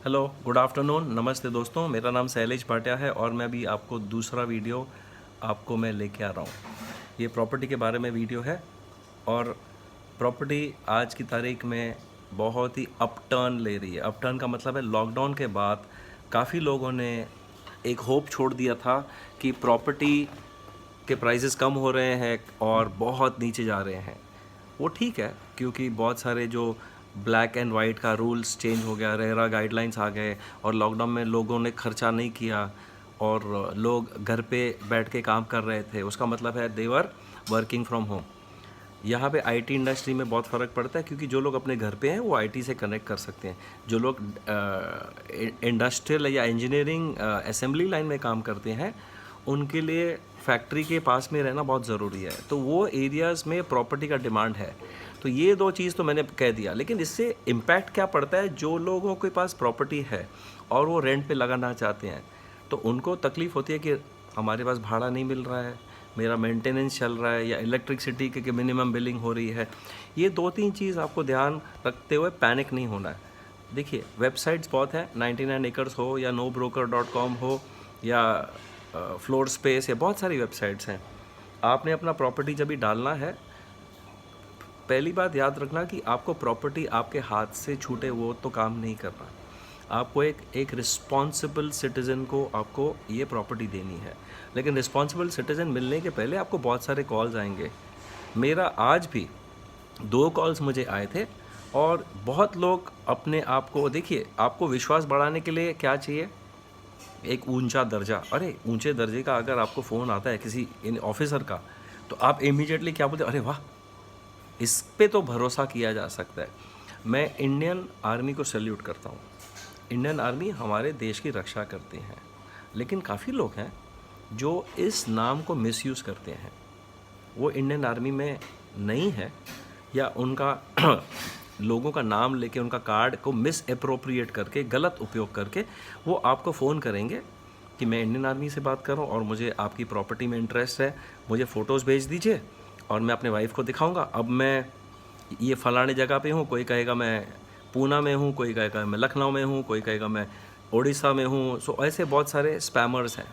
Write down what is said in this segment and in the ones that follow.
Hello, good afternoon, नमस्ते दोस्तों। मेरा नाम शैलेश भाटिया है और मैं भी आपको दूसरा वीडियो आपको मैं लेके आ रहा हूँ। ये प्रॉपर्टी के बारे में वीडियो है और प्रॉपर्टी आज की तारीख में बहुत ही अपटर्न ले रही है। अपटर्न का मतलब है लॉकडाउन के बाद काफ़ी लोगों ने एक होप छोड़ दिया था कि प्रॉपर्टी के प्राइसेस कम हो रहे हैं और बहुत नीचे जा रहे हैं। वो ठीक है, क्योंकि बहुत सारे जो ब्लैक एंड वाइट का रूल्स चेंज हो गया, रेरा गाइडलाइंस आ गए और लॉकडाउन में लोगों ने खर्चा नहीं किया और लोग घर पे बैठ के काम कर रहे थे। उसका मतलब है दे वर वर्किंग फ्रॉम होम। यहाँ पे आईटी इंडस्ट्री में बहुत फ़र्क पड़ता है, क्योंकि जो लोग अपने घर पे हैं वो आईटी से कनेक्ट कर सकते हैं। जो लोग इंडस्ट्रियल या इंजीनियरिंग असेंबली लाइन में काम करते हैं उनके लिए फैक्ट्री के पास में रहना बहुत ज़रूरी है, तो वो एरियाज़ में प्रॉपर्टी का डिमांड है। तो ये दो चीज़ तो मैंने कह दिया, लेकिन इससे इम्पैक्ट क्या पड़ता है? जो लोगों के पास प्रॉपर्टी है और वो रेंट पे लगाना चाहते हैं तो उनको तकलीफ़ होती है कि हमारे पास भाड़ा नहीं मिल रहा है, मेरा मेंटेनेंस चल रहा है, या इलेक्ट्रिसिटी की मिनिमम बिलिंग हो रही है। ये 2-3 चीज़ आपको ध्यान रखते हुए पैनिक नहीं होना है। देखिए, वेबसाइट्स बहुत हैं, 99 एकर्स हो या nobroker.com हो या फ्लोर स्पेस, या बहुत सारी वेबसाइट्स हैं। आपने अपना प्रॉपर्टी जब भी डालना है, पहली बात याद रखना कि आपको प्रॉपर्टी आपके हाथ से छूटे वो तो काम नहीं करना। आपको एक रिस्पॉन्सिबल सिटीज़न को आपको ये प्रॉपर्टी देनी है। लेकिन रिस्पॉन्सिबल सिटीज़न मिलने के पहले आपको बहुत सारे कॉल्स आएंगे। मेरा आज भी 2 कॉल्स मुझे आए थे और बहुत लोग अपने आप को, देखिए, आपको विश्वास बढ़ाने के लिए क्या चाहिए? एक ऊंचा दर्जा। अरे ऊंचे दर्जे का अगर आपको फ़ोन आता है किसी इन ऑफिसर का, तो आप इमीडिएटली क्या बोलते हैं? अरे वाह, इस पे तो भरोसा किया जा सकता है। मैं इंडियन आर्मी को सैल्यूट करता हूँ। इंडियन आर्मी हमारे देश की रक्षा करते हैं, लेकिन काफ़ी लोग हैं जो इस नाम को मिसयूज़ करते हैं। वो इंडियन आर्मी में नहीं है, या उनका लोगों का नाम लेके उनका कार्ड को मिस अप्रोप्रिएट करके, गलत उपयोग करके वो आपको फ़ोन करेंगे कि मैं इंडियन आर्मी से बात कर रहा हूँ और मुझे आपकी प्रॉपर्टी में इंटरेस्ट है, मुझे फ़ोटोज़ भेज दीजिए और मैं अपने वाइफ को दिखाऊंगा। अब मैं ये फ़लाने जगह पे हूँ, कोई कहेगा मैं पूना में हूँ, कोई कहेगा मैं लखनऊ में हूँ, कोई कहेगा मैं उड़ीसा में हूँ। सो ऐसे बहुत सारे स्पैमर्स हैं।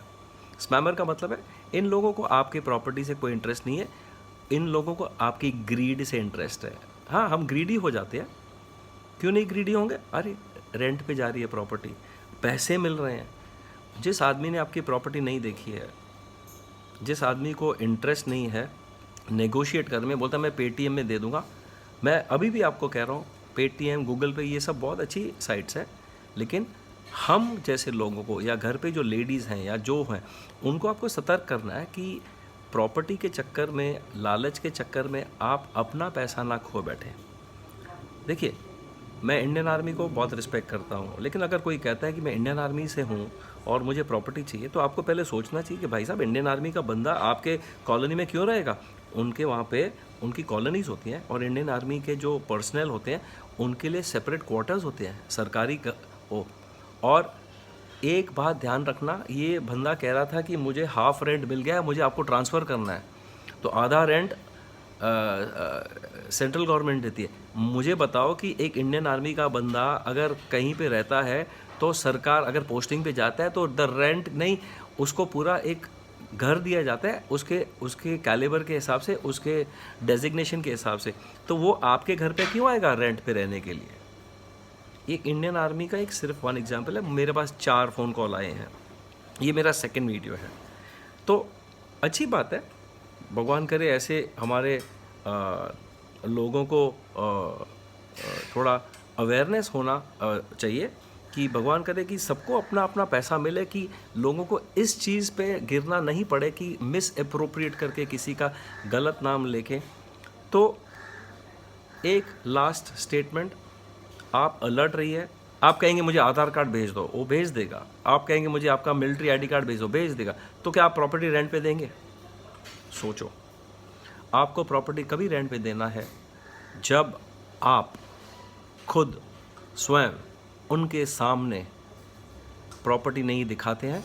स्पैमर का मतलब है इन लोगों को आपकी प्रॉपर्टी से कोई इंटरेस्ट नहीं है, इन लोगों को आपकी ग्रीड से इंटरेस्ट है। हाँ, हम ग्रीडी हो जाते हैं। क्यों नहीं ग्रीडी होंगे? अरे रेंट पे जा रही है प्रॉपर्टी, पैसे मिल रहे हैं। जिस आदमी ने आपकी प्रॉपर्टी नहीं देखी है, जिस आदमी को इंटरेस्ट नहीं है नेगोशिएट करने में, बोलता मैं पेटीएम में दे दूंगा। मैं अभी भी आपको कह रहा हूँ, पेटीएम, गूगल पे, ये सब बहुत अच्छी साइट्स हैं, लेकिन हम जैसे लोगों को, या घर पे जो लेडीज़ हैं या जो हैं, उनको आपको सतर्क करना है कि प्रॉपर्टी के चक्कर में, लालच के चक्कर में आप अपना पैसा ना खो बैठें। देखिए, मैं इंडियन आर्मी को बहुत रिस्पेक्ट करता हूँ, लेकिन अगर कोई कहता है कि मैं इंडियन आर्मी से हूँ और मुझे प्रॉपर्टी चाहिए, तो आपको पहले सोचना चाहिए कि भाई साहब, इंडियन आर्मी का बंदा आपके कॉलोनी में क्यों रहेगा? उनके वहाँ पे उनकी कॉलोनीज़ होती हैं और इंडियन आर्मी के जो पर्सनल होते हैं उनके लिए सेपरेट क्वार्टर्स होते हैं, सरकारी ओ। और एक बात ध्यान रखना, ये बंदा कह रहा था कि मुझे हाफ रेंट मिल गया है, मुझे आपको ट्रांसफ़र करना है, तो आधा रेंट सेंट्रल गवर्नमेंट देती है। मुझे बताओ कि एक इंडियन आर्मी का बंदा अगर कहीं पे रहता है, तो सरकार अगर पोस्टिंग पे जाता है तो द रेंट नहीं, उसको पूरा एक घर दिया जाता है उसके उसके कैलिबर के हिसाब से, उसके डेजिग्नेशन के हिसाब से। तो वो आपके घर पे क्यों आएगा रेंट पे रहने के लिए? एक इंडियन आर्मी का एक सिर्फ वन एग्जाम्पल है। मेरे पास 4 फ़ोन कॉल आए हैं, ये मेरा सेकंड वीडियो है। तो अच्छी बात है, भगवान करे ऐसे हमारे लोगों को थोड़ा अवेयरनेस होना चाहिए कि भगवान करे कि सबको अपना अपना पैसा मिले, कि लोगों को इस चीज़ पे गिरना नहीं पड़े कि मिस अप्रोप्रिएट करके किसी का गलत नाम लेके। तो एक लास्ट स्टेटमेंट, आप अलर्ट रहिए। आप कहेंगे मुझे आधार कार्ड भेज दो, वो भेज देगा। आप कहेंगे मुझे आपका मिलिट्री आईडी कार्ड भेज दो, भेज देगा। तो क्या आप प्रॉपर्टी रेंट पे देंगे? सोचो। आपको प्रॉपर्टी कभी रेंट पे देना है जब आप खुद स्वयं उनके सामने प्रॉपर्टी नहीं दिखाते हैं,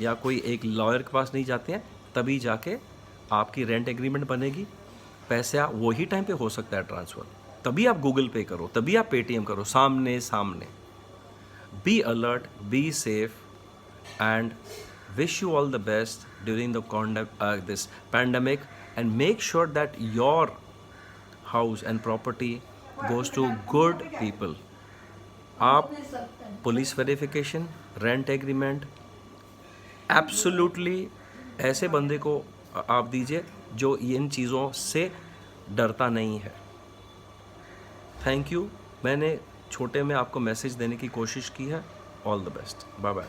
या कोई एक लॉयर के पास नहीं जाते हैं, तभी जाके आपकी रेंट एग्रीमेंट बनेगी। पैसा वही टाइम पे हो सकता है ट्रांसफ़र, तभी आप गूगल पे करो, तभी आप पेटीएम करो, सामने सामने। Be alert, be safe, and wish you all the best during this pandemic, and make sure that your house and property goes to good people. आप police verification, rent agreement, absolutely ऐसे बंदे को आप दीजिए जो इन चीज़ों से डरता नहीं है। Thank you. मैंने छोटे में आपको मैसेज देने की कोशिश की है। All the best. Bye bye.